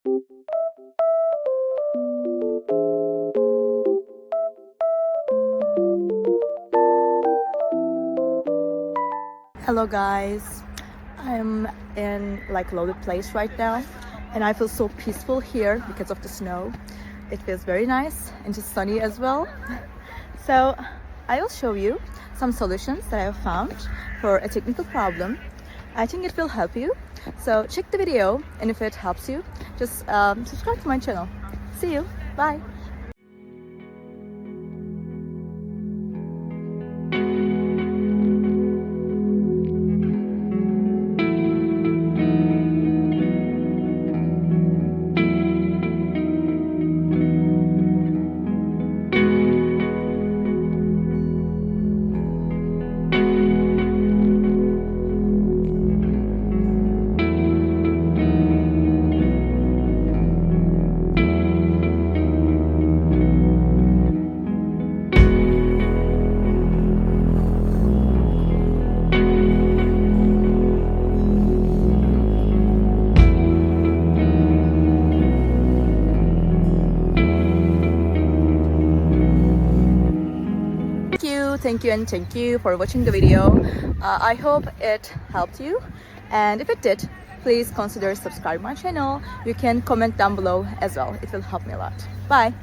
Hello guys, I'm in like loaded place right now and I feel so peaceful here because of the snow. It feels very nice and just sunny as well. So I will show you some solutions that I have found for a technical problem. I think it will help you. So check the video, and if it helps you, just subscribe to my channel. See you. Bye. Thank you for watching the video. I hope it helped you, and if it did, please consider subscribing my channel. You can comment down below as well. It will help me a lot. Bye.